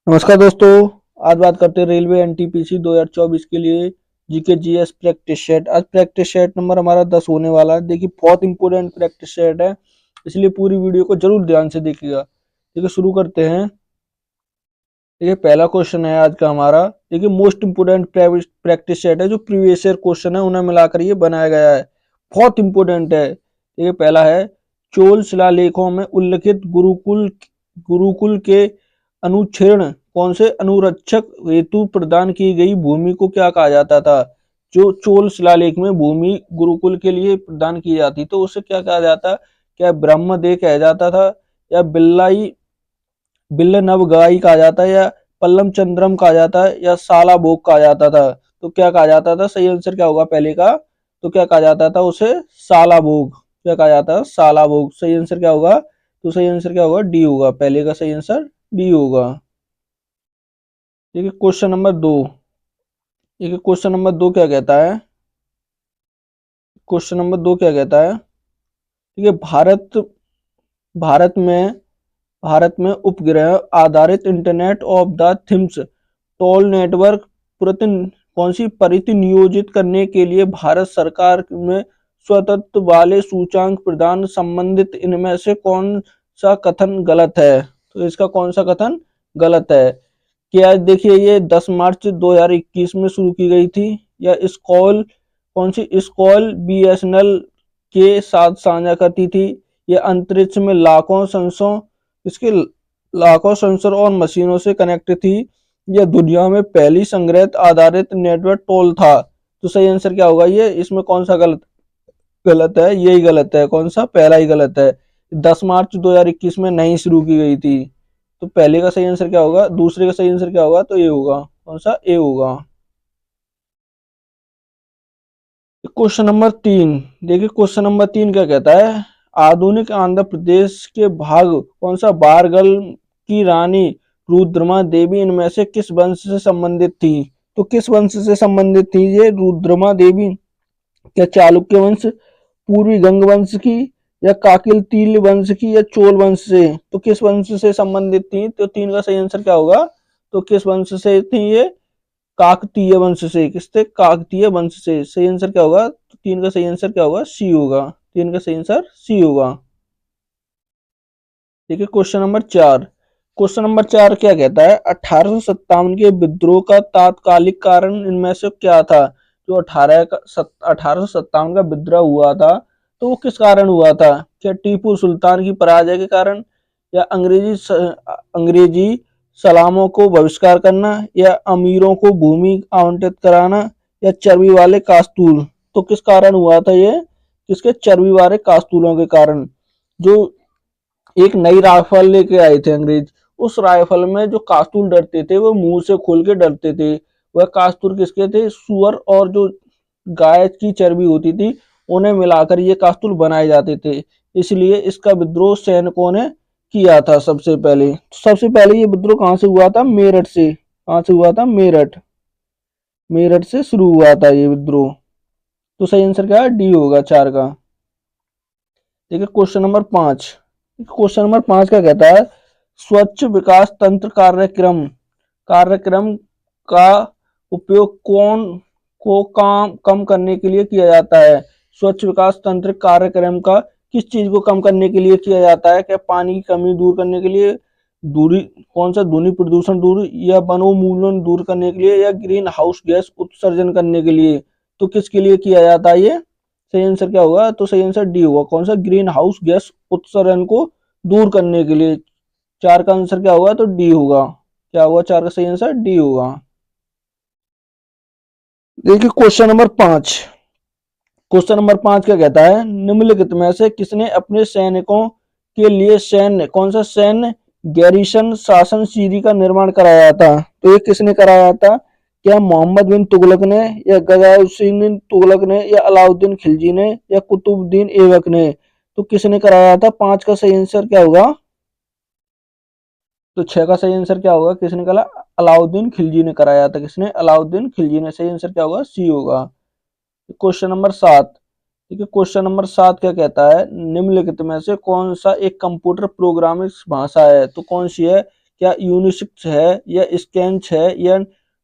नमस्कार दोस्तों। आज बात करते हैं रेलवे एनटीपीसी 2024 के लिए जीके जीएस प्रैक्टिस सेट। आज प्रैक्टिस सेट नंबर हमारा 10 होने वाला है। देखिए बहुत इंपॉर्टेंट प्रैक्टिस सेट है, इसलिए पूरी वीडियो को जरूर ध्यान से देखिएगा। देखिए शुरू करते हैं। देखिए पहला क्वेश्चन है आज का हमारा। देखिए मोस्ट इंपोर्टेंट प्रैक्टिस सेट है, जो प्रीवियस ईयर क्वेश्चन है उन्हें मिलाकर ये बनाया गया है। बहुत इंपॉर्टेंट है। देखिए पहला है, चोल शिलालेखों में उल्लिखित गुरुकुल के अनुच्छेद कौन से अनुरक्षक हेतु प्रदान की गई भूमि को क्या कहा जाता था। जो चोल शिलालेख में भूमि गुरुकुल के लिए प्रदान की जाती तो उसे क्या कहा जाता। क्या ब्रह्मदेव कहा जाता था, या बिल्ल नवगाई कहा जाता है, या पल्लम चंद्रम कहा जाता है, या साला भोग कहा जाता था। तो क्या कहा जाता था, सही आंसर क्या होगा पहले का। तो क्या कहा जाता था उसे, साला भोग। क्या कहा जाता है, साला भोग। सही आंसर क्या होगा, तो सही आंसर क्या होगा, डी होगा। पहले का सही आंसर डी होगा। ठीक है क्वेश्चन नंबर 2। देखिए क्वेश्चन नंबर 2 क्या कहता है। क्वेश्चन नंबर 2 क्या कहता है। ठीक है, भारत में उपग्रह आधारित internet of the things toll network प्रति कौन सी परिनियोजित करने के लिए भारत सरकार में स्वतंत्र वाले सूचकांक प्रदान संबंधित इनमें से कौन सा कथन गलत है। तो इसका कौन सा कथन गलत है। क्या देखिए ये 10 मार्च 2021 में शुरू की गई थी, या स्कॉल कौन सी स्कॉल बीएसएनएल के साथ साझा करती थी, या अंतरिक्ष में लाखों सेंसर और मशीनों से कनेक्ट थी, या दुनिया में पहली संग्रहित आधारित नेटवर्क टोल था। तो सही आंसर क्या होगा, ये इसमें कौन सा गलत गलत है, यही गलत है। कौन सा, पहला ही गलत है। 10 मार्च 2021 में नहीं शुरू की गई थी। तो पहले का सही आंसर क्या होगा, दूसरे का सही आंसर क्या होगा, तो ए होगा। कौन सा, ए होगा। Question number 3। देखिए क्वेश्चन नंबर 3 क्या कहता है। आधुनिक आंध्र प्रदेश के भाग कौन सा वारंगल की रानी रुद्रमा देवी इनमें से किस वंश से संबंधित थी। तो किस वंश से संबंधित थी ये रुद्रमा देवी। क्या चालुक्य वंश, पूर्वी गंग वंश की, या काकतीय वंश की, या चोल वंश से। तो किस वंश से संबंधित थी। तो 3 का सही आंसर क्या होगा, तो किस वंश से थी ये, काकतीय वंश से। किससे, काकतीय वंश से। सही आंसर क्या होगा, तो 3 का सही आंसर क्या होगा, सी होगा। 3 का सही आंसर सी होगा। देखिए क्वेश्चन नंबर 4। क्वेश्चन नंबर 4 क्या कहता है। 1857 के विद्रोह का तात्कालिक कारण इनमें से क्या था। जो 1857 का विद्रोह हुआ था, तो वो किस कारण हुआ था। क्या टीपू सुल्तान की पराजय के कारण, या अंग्रेजी सलामों को बहिष्कार करना, या अमीरों को भूमि आवंटित कराना, या चर्बी वाले कास्तूल। तो किस कारण हुआ था ये, किसके, चर्बी वाले कास्तूलों के कारण। जो एक नई राइफल लेके आए थे अंग्रेज, उस राइफल में जो कास्तूल डरते थे वो मुंह से खोल के डरते थे। वह कास्तूल किसके थे, सुअर और जो गाय की चर्बी होती थी उन्हें मिलाकर ये कास्तूल बनाए जाते थे। इसलिए इसका विद्रोह सैनिकों ने किया था सबसे पहले ये विद्रोह कहाँ से हुआ था, मेरठ से। कहाँ से हुआ था, मेरठ। मेरठ से शुरू हुआ था ये विद्रोह। तो सही आंसर क्या है, डी होगा 4 का। देखिए क्वेश्चन नंबर 5। क्वेश्चन नंबर 5 का कहता है। स्वच्छ विकास तंत्र कार्यक्रम का उपयोग कौन को कम करने के लिए किया जाता है। स्वच्छ विकास तंत्र कार्यक्रम का किस चीज को कम करने के लिए किया जाता है। क्या पानी की कमी दूर करने के लिए, दूरी कौन सा, ध्वनि प्रदूषण दूर, या वनोन्मूलन दूर करने के लिए, या ग्रीन हाउस गैस उत्सर्जन करने के लिए। तो किसके लिए किया जाता है ये। सही आंसर क्या होगा, तो सही आंसर डी होगा। कौन सा, ग्रीन हाउस गैस उत्सर्जन को दूर करने के लिए। 4 का आंसर क्या होगा, तो डी होगा। क्या होगा 4 का सही आंसर, डी होगा। देखिए क्वेश्चन नंबर 5। क्वेश्चन नंबर 5 क्या कहता है। निम्नलिखित में से किसने अपने सैनिकों के लिए सैन्य कौन सा सैन्य गैरिसन शासन सीढ़ी का निर्माण कराया था। तो ये किसने कराया था। क्या मोहम्मद बिन तुगलक ने, या गयासुद्दीन तुगलक ने, या अलाउद्दीन खिलजी ने, या कुतुबुद्दीन ऐबक ने। तो किसने कराया था। 5 का सही आंसर क्या होगा, तो 6 का सही आंसर क्या होगा, किसने करा, अलाउद्दीन खिलजी ने कराया था। किसने, अलाउद्दीन खिलजी ने। सही आंसर क्या होगा, सी होगा। Question number 7। ठीक है, क्वेश्चन नंबर 7 क्या कहता है। निम्नलिखित में से कौन सा एक कंप्यूटर प्रोग्रामिंग भाषा है। तो कौन सी है। क्या यूनिसिक्स है या स्केंच है या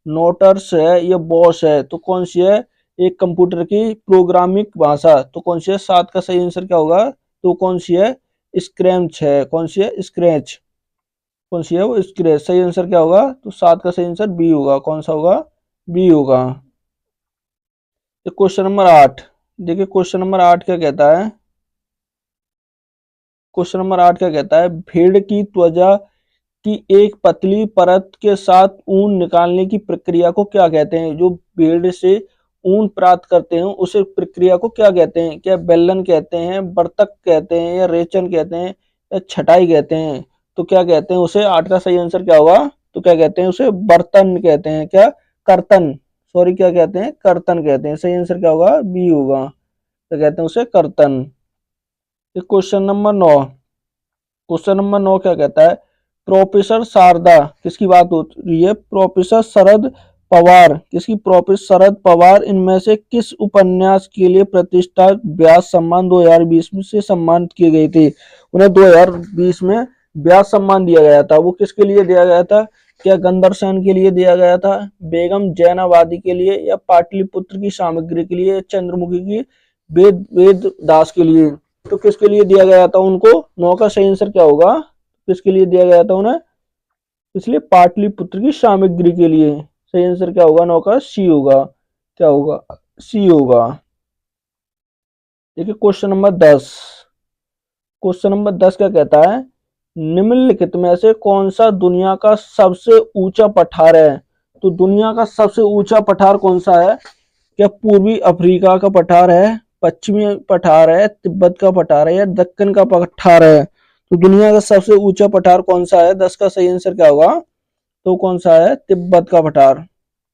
नोटर्स है या बॉस है? तो कौन सी है एक कंप्यूटर की प्रोग्रामिंग भाषा? तो कौन सी है? 7 का सही आंसर क्या होगा? तो कौन सी है? स्क्रैच है। कौन सी है? स्क्रैच। कौन सी है वो? स्क्रैच। सही आंसर क्या होगा? तो 7 का सही आंसर बी होगा। कौन सा होगा? बी होगा। क्वेश्चन नंबर 8 देखिए, क्वेश्चन नंबर 8 क्या कहता है? क्वेश्चन नंबर 8 क्या कहता है? भेड़ की त्वचा की एक पतली परत के साथ ऊन निकालने की प्रक्रिया को क्या कहते हैं? जो भेड़ से ऊन प्राप्त करते हैं उसे प्रक्रिया को क्या कहते हैं? क्या बेलन कहते हैं, बर्तक कहते हैं या रेचन कहते हैं या छटाई कहते हैं? तो क्या कहते हैं उसे? 8 का सही आंसर क्या होगा? तो क्या कहते हैं उसे? बर्तन कहते हैं। क्या? कर्तन। सॉरी, क्या कहते हैं? कर्तन कहते हैं। सही आंसर क्या होगा? बी होगा। क्या कहते हैं उसे? कर्तन। Question number 9। क्वेश्चन नंबर 9 क्या कहता है? प्रोफेसर शारदा किसकी बात हो रही है? प्रोफेसर शरद पवार। किसकी? प्रोफेसर शरद पवार इनमें से किस उपन्यास के लिए प्रतिष्ठा व्यास सम्मान 2020 में से सम्मानित किए गए थे? उन्हें 2020 में व्यास सम्मान दिया गया था। वो किसके लिए दिया गया था? क्या गंदर सेन के लिए दिया गया था, बेगम जैनाबादी के लिए, या पाटलिपुत्र की सामग्री के लिए, चंद्रमुखी की वेद वेद दास के लिए? तो किसके लिए दिया गया था उनको? 9 का सही आंसर क्या होगा? किसके लिए दिया गया था उन्हें? इसलिए पाटलिपुत्र की सामग्री के लिए। सही आंसर क्या होगा? 9 का सी होगा। क्या होगा? सी होगा। देखिए क्वेश्चन नंबर 10। क्वेश्चन नंबर 10 क्या कहता है? निम्नलिखित में से कौन सा दुनिया का सबसे ऊंचा पठार है? तो दुनिया का सबसे ऊंचा पठार कौन सा है? क्या पूर्वी अफ्रीका का पठार है, पश्चिमी पठार है, तिब्बत का पठार है या दक्कन का पठार है? तो दुनिया का सबसे ऊंचा पठार कौन सा है? 10 का सही आंसर क्या होगा? तो कौन सा है? तिब्बत का पठार।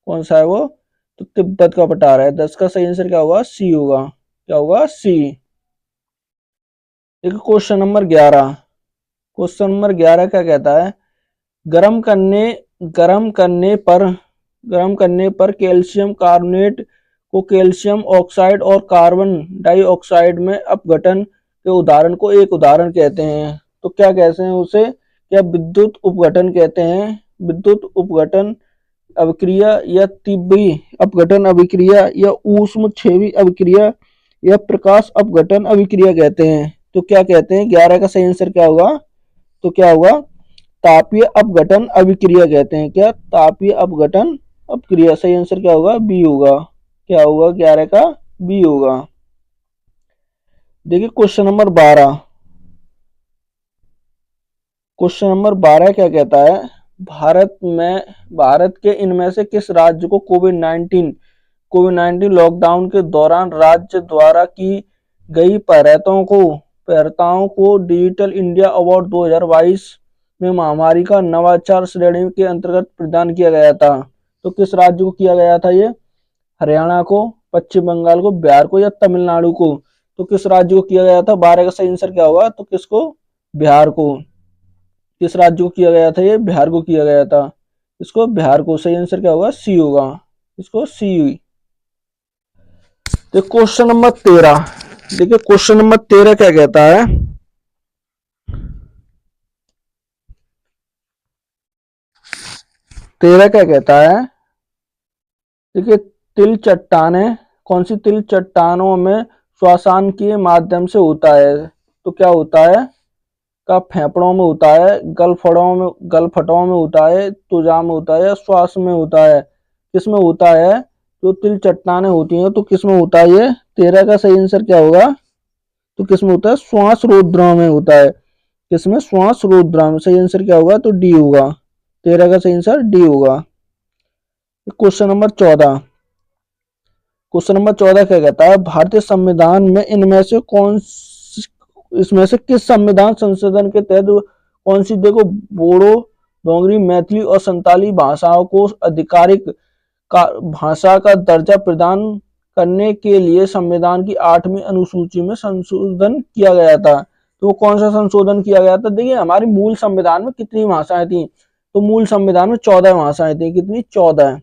कौन सा है वो? तो तिब्बत का पठार है। 10 का सही आंसर क्या होगा? सी होगा। क्या होगा? सी। देखो क्वेश्चन नंबर 11। क्वेश्चन नंबर 11 क्या कहता है? गर्म करने गर्म करने पर गर्म करने पर कैल्शियम कार्बोनेट को कैल्शियम ऑक्साइड और कार्बन डाइऑक्साइड में अपघटन के उदाहरण को एक उदाहरण कहते हैं। तो क्या कहते हैं उसे? क्या विद्युत उपघटन कहते हैं, विद्युत उपघटन अभिक्रिया, या तीव्री अपघटन अभिक्रिया, या ऊष्मक्षेपी अभिक्रिया, या प्रकाश अपघटन अभिक्रिया कहते हैं? तो क्या कहते हैं? 11 का सही आंसर क्या होगा? तो क्या होगा? तापीय अपघटन अभिक्रिया कहते हैं। क्या? तापीय अपघटन अभिक्रिया। सही आंसर क्या होगा? बी होगा। क्या होगा? 11 का बी होगा। देखिए क्वेश्चन नंबर 12। क्वेश्चन नंबर 12 क्या कहता है? भारत के इनमें से किस राज्य को कोविड-19 लॉकडाउन के दौरान राज्य द्वारा की गई प्रयत्नों को डिजिटल इंडिया अवार्ड 2022 में महामारी का नवाचार श्रेणी के अंतर्गत प्रदान किया गया था? तो किस राज्य को किया गया था ये? हरियाणा को, पश्चिम बंगाल को, बिहार को या तमिलनाडु को? तो किस राज्य को किया गया था? 12 का सही आंसर क्या होगा? तो किसको? बिहार को। किस राज्य को किया गया था ये? बिहार को किया गया था। इसको बिहार को। सही आंसर क्या होगा? सी होगा। इसको सी। तो क्वेश्चन नंबर 13। देखिए क्वेश्चन नंबर 13 क्या कहता है? 13 क्या कहता है? देखिए, तिल चट्टाने कौन सी तिल चट्टानों में श्वसन के माध्यम से होता है? तो क्या होता है? का फेफड़ों में होता है, गलफड़ों में होता है, तुजा में होता है, श्वास में होता है? किस में होता है? जो तिल चट्टाने होती हैं तो किस में होता है ये? 13 का सही आंसर क्या होगा? तो किस में होता है? श्वास रोद्रा में होता है। किसमें? श्वास रोद्रा में। सही आंसर क्या होगा? तो डी होगा। 13 का सही आंसर डी होगा। Question number 14। क्वेश्चन नंबर 14 क्या कहता है? भारतीय संविधान में इसमें से किस संविधान संशोधन के तहत कौन सी, देखो, बोडो, डोगरी, मैथिली और संताली भाषाओं को आधिकारिक भाषा का दर्जा प्रदान करने के लिए संविधान की 8वीं अनुसूची में संशोधन किया गया था? तो कौन सा संशोधन किया गया था? देखिए, हमारी मूल संविधान में कितनी भाषाएं थी? तो मूल संविधान में 14 भाषाएं थी। कितनी? 14।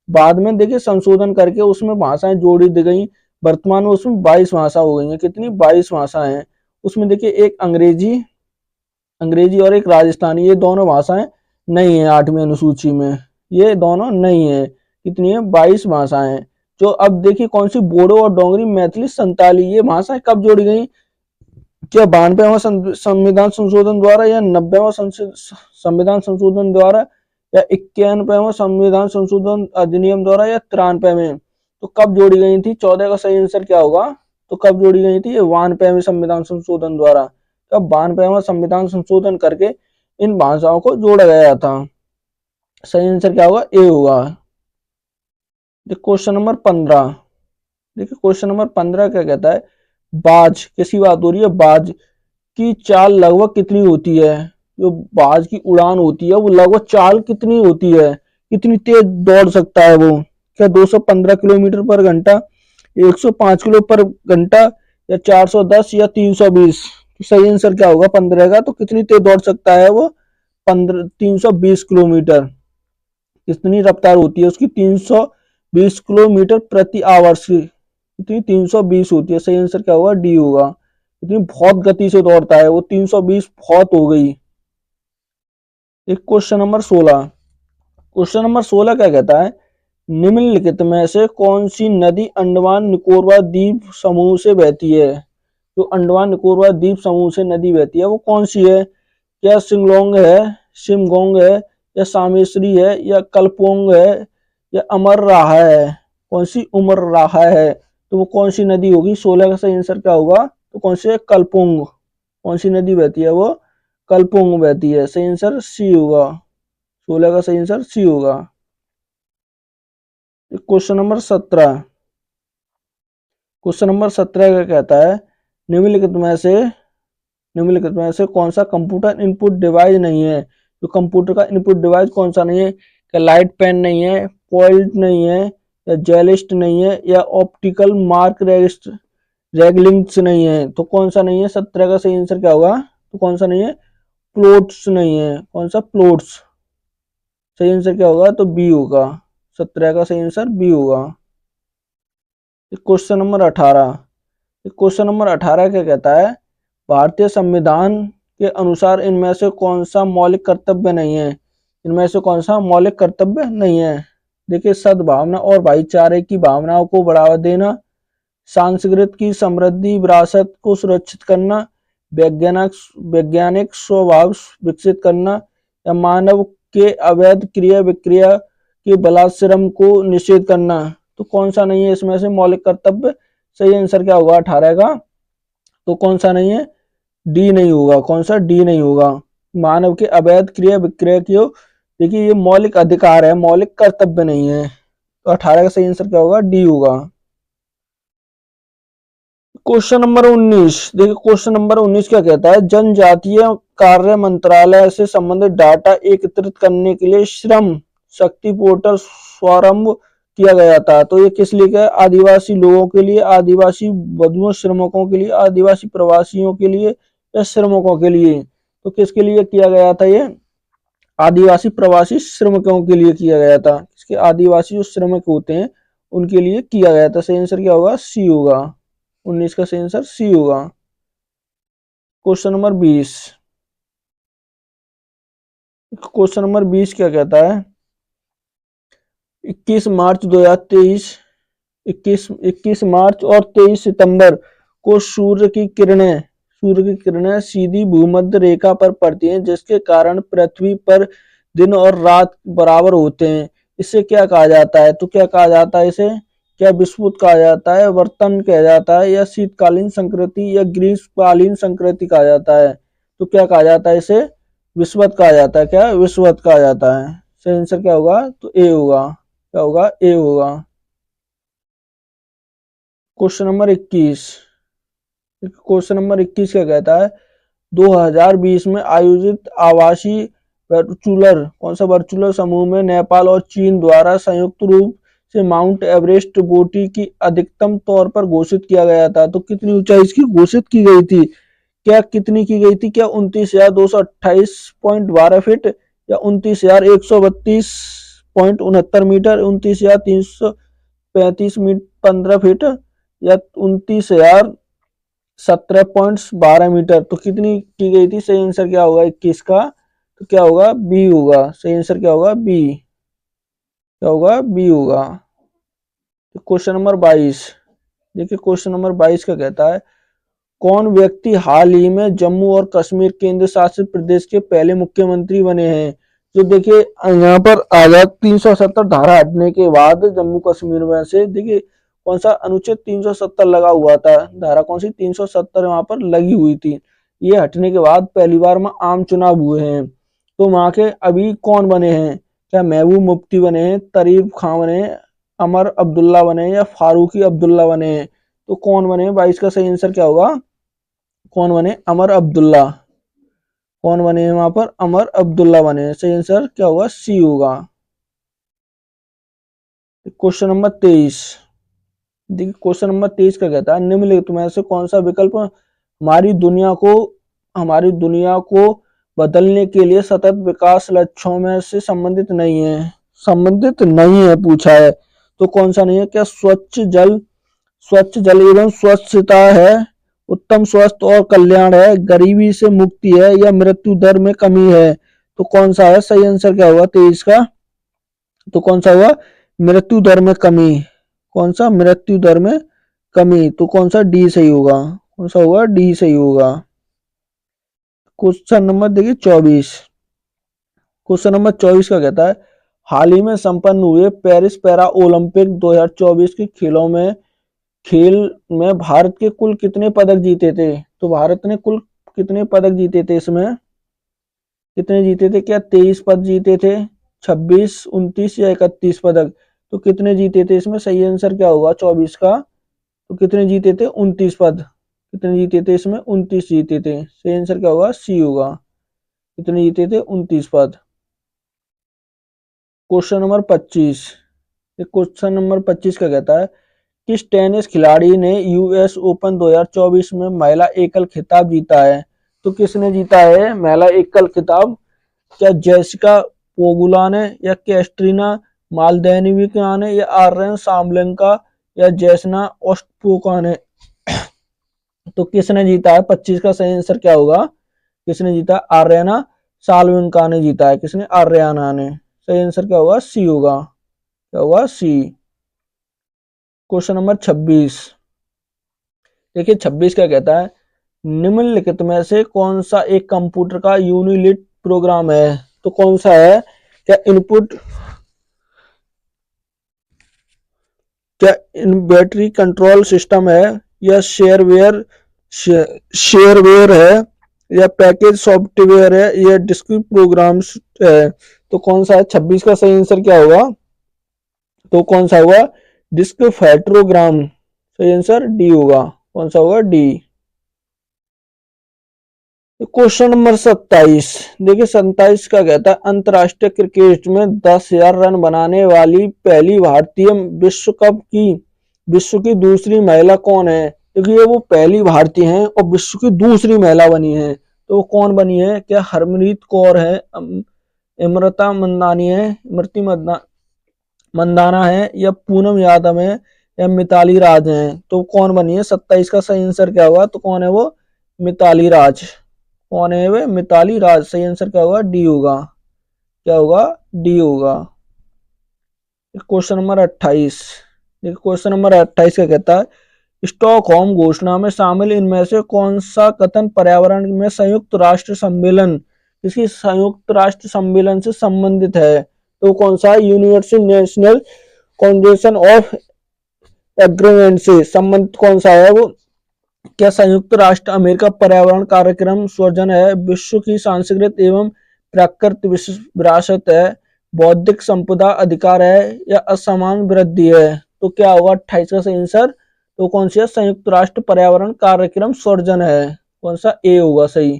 बाद में देखिए संशोधन करके उसमें भाषाएं जोड़ी दी गई। वर्तमान में उसमें 22 भाषा हो गई हैं। कितनी? 22 भाषाएं हैं। उसमें देखिए एक अंग्रेजी और एक राजस्थानी, ये दोनों भाषाएं नहीं है 8वीं अनुसूची में, ये दोनों नहीं है। कितनी है? 22 भाषाएं। जो अब देखिए कौन सी, बोडो और डोगरी, मैथिली, संताली, ये भाषाएं कब जोड़ी गई? क्या 92वां संविधान संशोधन द्वारा, या 90वां संविधान संशोधन द्वारा, या 91वां संविधान संशोधन अधिनियम द्वारा, या 93 में? तो कब जोड़ी गई थी? 14 का सही आंसर क्या होगा? तो कब जोड़ी गई थी? ये 92वें संविधान संशोधन द्वारा। तब 92वां संविधान संशोधन करके इन भाषाओं को जोड़ा गया था। सही आंसर क्या होगा? ए होगा। Question number 15। देखिए क्वेश्चन नंबर 15 क्या कहता है? बाज, किसकी बात हो रही है? बाज की चाल लगभग कितनी होती है? जो बाज की उड़ान होती है वो लगभग चाल कितनी होती है? कितनी तेज दौड़ सकता है वो? क्या 215 किलोमीटर पर घंटा, 105 किलो पर घंटा, या 410, या 320? सही आंसर क्या होगा 15 का? तो कितनी तेज दौड़ सकता है वो? 320 किलोमीटर। कितनी रफ्तार होती है उसकी? 320 किलोमीटर प्रति आवर्स की। कितनी? 320 होती है। सही आंसर क्या होगा? डी होगा। इतनी बहुत गति से दौड़ता है वो, 320 बहुत हो गई। एक क्वेश्चन नंबर 16। क्वेश्चन नंबर 16 क्या कहता है? निम्नलिखित में से कौन सी नदी अंडमान निकोबार द्वीप समूह से बहती है? जो अंडमान निकोबार द्वीप समूह से नदी बहती है वो कौन सी है? क्या सिंगलोंग है, शिमगोंग है, या सामेश्वरी है, या कलपोंग है, या अमर राहा है? कौन सी? उमर राहा है। तो वो कौन सी नदी होगी? 16 का सही आंसर क्या होगा? तो कौन सी है? कलपोंग। कौन सी नदी बहती है वो? कलपोंग बहती है। सही आंसर सी होगा। 16 का सही आंसर सी होगा। Question number 17। क्वेश्चन नंबर 17 क्या कहता है? निम्नलिखित में से निम्नलिखित में से कौन सा कंप्यूटर इनपुट डिवाइस नहीं है? तो कंप्यूटर का इनपुट डिवाइस कौन सा नहीं है? क्या लाइट पेन नहीं है, पॉइंट नहीं है, या जेलिस्ट नहीं है, या ऑप्टिकल मार्क रेगलिंग्स नहीं है? तो कौन सा नहीं है? 17 का सही आंसर क्या होगा? तो कौन सा नहीं है? प्लोट्स नहीं है। कौन सा? प्लोट्स। सही आंसर क्या होगा? तो बी होगा। 17 का सही आंसर बी होगा। Question number 18। क्वेश्चन नंबर 18 क्या कहता है? भारतीय संविधान के अनुसार इनमें से कौन सा मौलिक कर्तव्य नहीं है? इनमें से कौन सा मौलिक कर्तव्य नहीं है? देखिए, सद्भावना और भाईचारे की भावनाओं को बढ़ावा देना, सांस्कृतिक की समृद्धि विरासत को सुरक्षित करना, वैज्ञानिक वैज्ञानिक स्वभाव विकसित करना, या मानव के अवैध क्रिया विक्रिया के बलात्श्रम को निषेध करना? तो कौन सा नहीं है इसमें से मौलिक कर्तव्य? सही आंसर क्या होगा 18 का? तो कौन सा नहीं है? डी नहीं होगा। कौन सा? डी नहीं होगा। मानव के अवैध क्रिया विक्रय की, देखिए ये मौलिक अधिकार है, मौलिक कर्तव्य नहीं है। तो 18 का सही आंसर क्या होगा? डी होगा। Question number 19। देखिए क्वेश्चन नंबर 19 क्या कहता है? जनजातीय कार्य मंत्रालय से संबंधित डाटा एकत्रित करने के लिए श्रम शक्ति पोर्टल प्रारंभ किया गया था। तो ये किस लिए किया? आदिवासी लोगों के लिए, आदिवासी बंधुओं श्रमिकों के लिए, आदिवासी प्रवासियों के लिए, या श्रमिकों के लिए? तो किसके लिए किया गया था ये? आदिवासी प्रवासी श्रमिकों के लिए किया गया था। इसके आदिवासी जो श्रमिक होते हैं उनके लिए किया गया था। सही आंसर क्या होगा? सी होगा। 19 का सही आंसर सी होगा। Question number 20। क्वेश्चन नंबर 20 क्या कहता है? 21 मार्च 2023, 21 मार्च और 23 सितंबर को सूर्य की किरणें सीधी भूमध्य रेखा पर पड़ती हैं, जिसके कारण पृथ्वी पर दिन और रात बराबर होते हैं। इसे क्या कहा जाता है? तो क्या कहा जाता है इसे? क्या विषुवत कहा जाता है, वर्तन कहा जाता है, या शीतकालीन संकृति, या ग्रीष्मकालीन संकृति कहा जाता है? तो क्या कहा जाता है इसे? विषुवत कहा जाता है। क्या? विषुवत कहा जाता है। सही आंसर क्या होगा? तो ए होगा। क्या होगा? ए होगा। Question number 21। क्वेश्चन नंबर 21 क्या कहता है? 2020 में आयोजित आवासीय वर्चुअल, कौन सा वर्चुअल समूह में नेपाल और चीन द्वारा संयुक्त रूप से माउंट एवरेस्ट चोटी की अधिकतम तौर पर घोषित किया गया था। तो कितनी ऊंचाई इसकी घोषित की गई थी? क्या कितनी की गई थी? क्या 29,228.12 फीट, या 29,132.69 मीटर, 29,335 15 फीट, या 29,017.12 मीटर? तो कितनी की गई थी? सही आंसर क्या होगा 21 का? तो क्या होगा, बी होगा। सही आंसर क्या होगा, बी। क्या होगा, बी होगा। तो क्वेश्चन नंबर 22, देखिए क्वेश्चन नंबर 22 का कहता है, कौन व्यक्ति हाल ही में जम्मू और कश्मीर केंद्र शासित प्रदेश के पहले मुख्यमंत्री बने हैं। जो देखिए यहाँ पर आजाद 370 धारा हटने के बाद जम्मू कश्मीर में से देखिए कौन सा अनुच्छेद 370 लगा हुआ था, धारा कौन सी 370 वहां पर लगी हुई थी। ये हटने के बाद पहली बार में आम चुनाव हुए हैं। तो वहां के अभी कौन बने हैं, क्या महबूब मुफ्ती बने हैं, तरीफ खां बने हैं, अमर अब्दुल्ला बने हैं, या फारूकी अब्दुल्ला बने हैं। तो कौन बने हैं, 22 का सही आंसर क्या होगा, कौन बने, अमर अब्दुल्ला। कौन बने हैं वहां पर, अमर अब्दुल्ला बने हैं। सही आंसर क्या होगा, सी होगा। क्वेश्चन नंबर 23, देखिए क्वेश्चन नंबर 23 का कहता है, निम्नलिखित में से कौन सा विकल्प हमारी दुनिया को बदलने के लिए सतत विकास लक्ष्यों में से संबंधित नहीं है पूछा है। तो कौन सा नहीं है, क्या स्वच्छ जल एवं स्वच्छता है, उत्तम स्वास्थ्य और कल्याण है, गरीबी से मुक्ति है, या मृत्यु दर में कमी है। तो कौन सा है, सही आंसर क्या होगा 23 का, तो कौन सा हुआ, मृत्यु दर में कमी। कौन सा, मृत्यु दर में कमी। तो कौन सा, डी सही होगा। कौन सा होगा, डी सही होगा। क्वेश्चन नंबर देखिए 24, क्वेश्चन नंबर 24 का कहता है, हाल ही में संपन्न हुए पेरिस पैरा ओलंपिक 2024 के खेल में भारत के कुल कितने पदक जीते थे। तो भारत ने कुल कितने पदक जीते थे, इसमें कितने जीते थे, क्या 23 पद जीते थे, 26, 29 या 31 पदक। तो कितने जीते थे इसमें, सही आंसर क्या होगा 24 का, तो कितने जीते थे, 29 पद। कितने जीते थे इसमें, 29 जीते थे। सही आंसर क्या होगा, सी होगा। कितने जीते थे, 29 पद। क्वेश्चन नंबर 25, क्वेश्चन नंबर 25 का कहता है, किस टेनिस खिलाड़ी ने यूएस ओपन 2024 में महिला एकल खिताब जीता है। तो किसने जीता है महिला एकल खिताब, क्या जेसिका पोगुला ने, या कैस्ट्रीना मालदेनिविका ने, या आर्यन सामलेंका, या जेसना ओस्टपोका ने। तो किसने जीता है, 25 का सही आंसर क्या होगा, किसने जीता, आर्यना सालवेंका ने जीता है। किसने, आर्यना ने। सही आंसर क्या होगा, सी होगा। क्या होगा, सी। क्वेश्चन नंबर 26, देखिए 26 क्या कहता है, निम्नलिखित में से कौन सा एक कंप्यूटर का यूनिलिट प्रोग्राम है। तो कौन सा है, क्या इनपुट, क्या इन बैटरी कंट्रोल सिस्टम है, या शेयरवेयर है, या पैकेज सॉफ्टवेयर है, या डिस्क्रीट प्रोग्राम्स है। तो कौन सा है, 26 का सही आंसर क्या होगा, तो कौन सा हुआ, डिस्क फैक्ट्रोग्राम। सही आंसर डी होगा। कौन सा होगा, डी। क्वेश्चन नंबर 27, देखिए 27 का कहता है, अंतरराष्ट्रीय क्रिकेट में 10,000 रन बनाने वाली पहली भारतीय विश्व की दूसरी महिला कौन है। देखिए वो पहली भारतीय हैं और विश्व की दूसरी महिला बनी है। तो वो कौन बनी है, क्या हरमनप्रीत कौर है, इमरता मंदानी है, मंदाना है, या पूनम यादव है, या मिताली राज है। तो कौन बनी है, 27 का सही आंसर क्या होगा, तो कौन है वो, मिताली राज। कौन है वे, मिताली राज। सही आंसर क्या होगा, डी होगा। क्या होगा, डी होगा। क्वेश्चन नंबर 28, देखिए क्वेश्चन नंबर 28 का कहता है, स्टॉकहोम घोषणा में शामिल इनमें से कौन सा कथन पर्यावरण में संयुक्त राष्ट्र सम्मेलन, किसी संयुक्त राष्ट्र सम्मेलन से संबंधित है। तो कौन सा, universal national convention of agreement से संबंधित कौन सा है वो, क्या संयुक्त राष्ट्र अमेरिका पर्यावरण कार्यक्रम स्वजन है, विश्व की सांस्कृतिक एवं प्राकृतिक विरासत है, बौद्धिक संपदा अधिकार है, या असमान वृद्धि है। तो क्या होगा 28 का सही आंसर, तो कौन सी है, संयुक्त राष्ट्र पर्यावरण कार्यक्रम स्वजन है। कौन सा, ए होगा सही।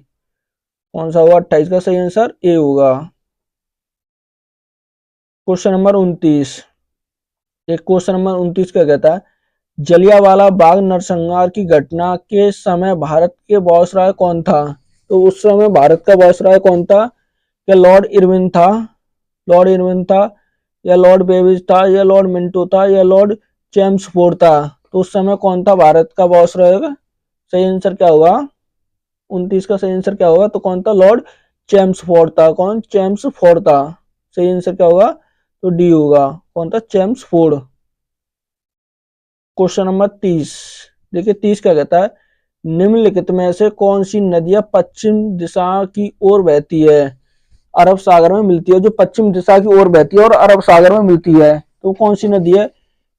कौन सा होगा 28 का सही आंसर, ए होगा। क्वेश्चन नंबर 29, एक क्वेश्चन नंबर 29 का कहता है, जलियांवाला बाग नरसंहार की घटना के समय भारत के वायसराय कौन था। तो उस समय भारत का वायसराय कौन था, क्या लॉर्ड इरविन था, या लॉर्ड बेविज था, या लॉर्ड मिंटो था, या लॉर्ड चेम्सफोर्ड था। तो उस समय कौन था भारत का वायसराय, सही आंसर क्या होगा, 29 का सही आंसर क्या होगा, तो कौन था, लॉर्ड चेम्सफोर्ड था। कौन? चेम्सफोर्ड था। सही आंसर क्या होगा? तो डी होगा। कौन था? चेम्सफोर्ड। Question number 30। देखिए 30 क्या कहता है, निम्नलिखित में से कौन सी नदियां पश्चिम दिशा की ओर बहती है, अरब सागर में मिलती है? जो पश्चिम दिशा की ओर बहती है और अरब सागर में मिलती है, तो कौन सी नदी है?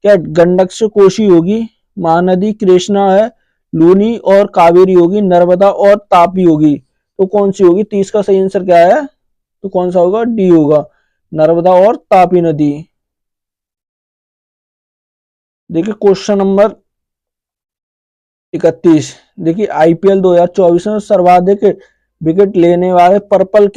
क्या गंडक से कोसी होगी, महानदी कृष्णा है, लूनी और कावेरी होगी, नर्मदा और तापी होगी? तो कौन सी होगी? 30 का सही आंसर क्या है? तो कौन सा होगा? डी होगा, नर्मदा और तापी नदी। देखिए क्वेश्चन नंबर 31। देखिए आईपीएल 2024 में सर्वाधिक विकेट लेने वाले पर्पल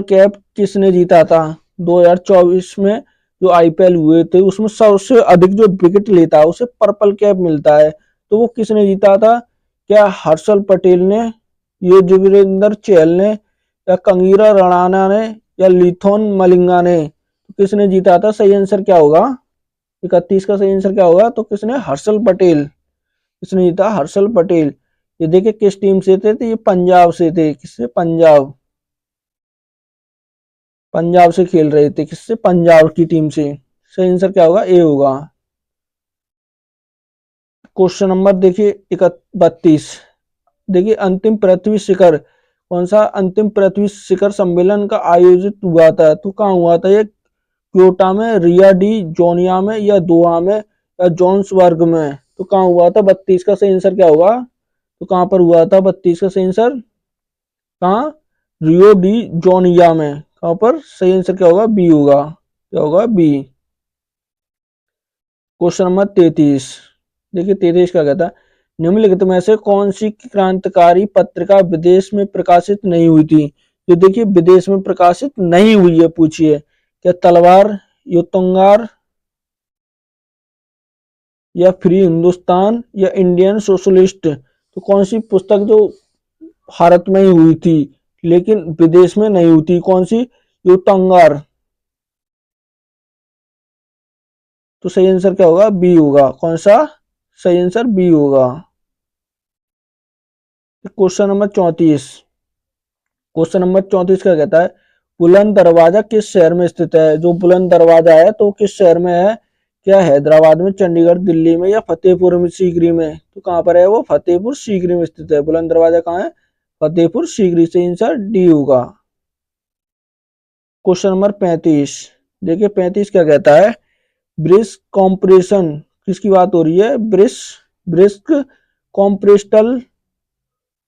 कैप किसने जीता था? 2024 में जो आईपीएल हुए थे उसमें सबसे अधिक जो विकेट लेता है उसे पर्पल कैप मिलता है, तो वो किसने जीता था? क्या हर्षल पटेल ने, युजवेंद्र चहल ने, या कंगीरा रणाना ने, या लिथोन मलिंगा ने? तो किसने जीता था? सही आंसर क्या होगा? 31 का सही आंसर क्या होगा? तो किसने? हर्षल पटेल। किसने जीता? हर्षल पटेल। ये देखिए किस टीम से थे? तो ये पंजाब से थे। किससे? पंजाब। पंजाब से खेल रहे थे। किससे? पंजाब की टीम से। सही आंसर क्या होगा? ए होगा। क्वेश्चन नंबर देखिए 32। देखिए अंतिम पृथ्वी शिखर, कौन सा अंतिम पृथ्वी शिखर सम्मेलन का आयोजित हुआ था? तो कहाँ हुआ था ये? क्योटा में, रिया डी जोनिया में, या दोहा में, या जोन्सबर्ग में? तो कहाँ हुआ था? 32 का सही आंसर क्या होगा? तो कहाँ पर हुआ था 32 का सही आंसर? कहाँ? रियो डी जोनिया में। कहाँ पर? सही आंसर क्या होगा? बी होगा। क्या होगा? बी। Question number 33। देखिए 33 क्या कहता है, निम्नलिखित में से कौन सी क्रांतिकारी पत्रिका विदेश में प्रकाशित नहीं हुई थी? जो देखिए विदेश में प्रकाशित नहीं हुई है, पूछिए। क्या तलवार, युतंगार, या फ्री हिंदुस्तान, या इंडियन सोशलिस्ट? तो कौन सी पुस्तक जो भारत में ही हुई थी लेकिन विदेश में नहीं हुई थी? कौन सी? युतंगार। तो सही आंसर क्या होगा? बी होगा। कौन सा? सही आंसर बी होगा। Question number 34। क्वेश्चन नंबर 34 क्या कहता है, बुलंद दरवाजा किस शहर में स्थित है? जो बुलंद दरवाजा है तो किस शहर में है? क्या हैदराबाद में, चंडीगढ़, दिल्ली में, या फतेहपुर में सीकरी में? तो कहाँ पर है वो? फतेहपुर सीकरी में स्थित है। बुलंद दरवाजा कहाँ है? फतेहपुर सीकरी। से आंसर डी होगा। Question number 35। देखिए 35 क्या कहता है, ब्रिस्क कॉम्प्रेशन, किसकी बात हो रही है? ब्रिस्क कॉम्प्रेस्टल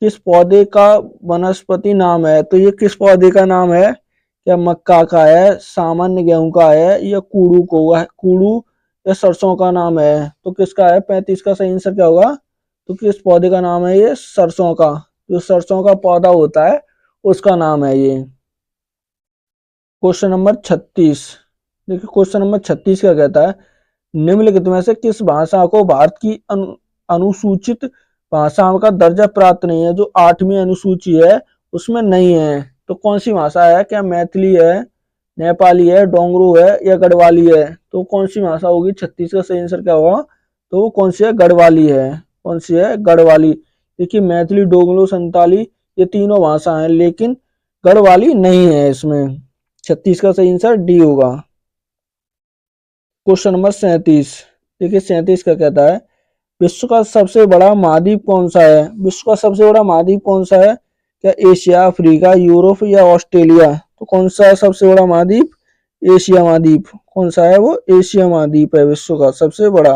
किस पौधे का वनस्पति नाम है? तो ये किस पौधे का नाम है? क्या मक्का का है, सामान्य गेहूं का है, या कूड़ू को है, कूड़ू, या सरसों का नाम है? तो किसका है? 35 का सही आंसर क्या होगा? तो किस पौधे का नाम है ये? सरसों का। जो सरसों का पौधा होता है उसका नाम है ये। Question number 36। देखिए क्वेश्चन नंबर 36 क्या कहता है, निम्नलिखित में से किस भाषा को भारत की अनुसूचित भाषा का दर्जा प्राप्त नहीं है? जो 8वीं अनुसूची है उसमें नहीं है। तो कौन सी भाषा है? क्या मैथिली है, नेपाली है, डोंगरू है, या गढ़वाली है? तो कौन सी भाषा होगी? 36 का सही आंसर क्या होगा? तो वो कौन सी है? गढ़वाली है। कौन सी है? गढ़वाली। देखिए मैथिली, डोगलू, संताली ये तीनों भाषा है लेकिन गढ़वाली नहीं है इसमें। 36 का सही आंसर डी होगा। Question number 37। देखिए 37 का कहता है, विश्व का सबसे बड़ा महाद्वीप कौन सा है? विश्व का सबसे बड़ा महाद्वीप कौन सा है? क्या एशिया, अफ्रीका, यूरोप, या ऑस्ट्रेलिया? तो कौन सा है सबसे बड़ा महाद्वीप? एशिया महाद्वीप। कौन सा है वो? एशिया महाद्वीप है विश्व का सबसे बड़ा।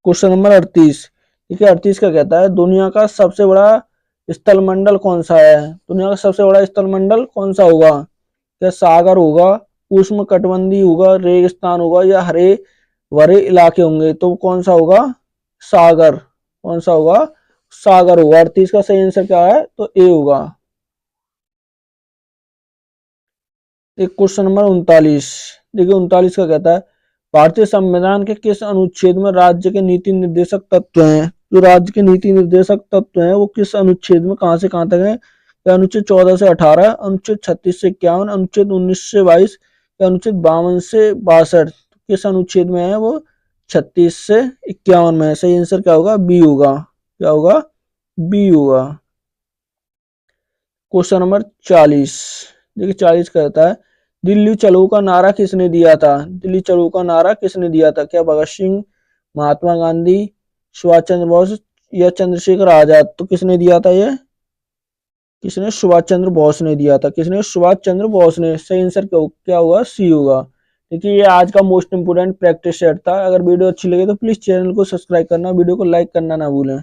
Question number 38। ठीक है 38 का कहता है, दुनिया का सबसे बड़ा स्थल मंडल कौन सा है? दुनिया का सबसे बड़ा स्थल मंडल कौन सा होगा? क्या सागर होगा, उष्ण कटिबंधीय होगा, रेगिस्तान होगा, या हरे भरे इलाके होंगे? तो कौन सा होगा? सागर। कौन सा होगा? सागर होगा। 38 का सही आंसर क्या है? तो ए होगा। एक क्वेश्चन नंबर 39। देखिए 39 का कहता है, भारतीय संविधान के किस अनुच्छेद में राज्य के नीति निर्देशक तत्व हैं? जो राज्य के नीति निर्देशक तत्व हैं वो किस अनुच्छेद में कहां से कहां तक है? या अनुच्छेद 14 से 18, अनुच्छेद 36 से 51, अनुच्छेद 19 से 22, या अनुच्छेद 52 से 62? किस अनुच्छेद में है वो? 36 से 51 में। सही आंसर क्या होगा? बी होगा। क्या होगा? बी होगा। Question number 40। देखिए 40 कहता है दिल्ली चलो का नारा किसने दिया था? दिल्ली चलो का नारा किसने दिया था? क्या भगत सिंह, महात्मा गांधी, सुभाष चंद्र बोस या चंद्रशेखर आजाद? तो किसने दिया था ये? किसने? सुभाष चंद्र बोस ने दिया था। किसने? सुभाष चंद्र बोस ने। सही आंसर क्या होगा? सी होगा। देखिए ये आज का मोस्ट इंपोर्टेंट प्रैक्टिस सेट था। अगर वीडियो अच्छी लगे तो प्लीज चैनल को सब्सक्राइब करना, वीडियो को लाइक करना ना भूलें।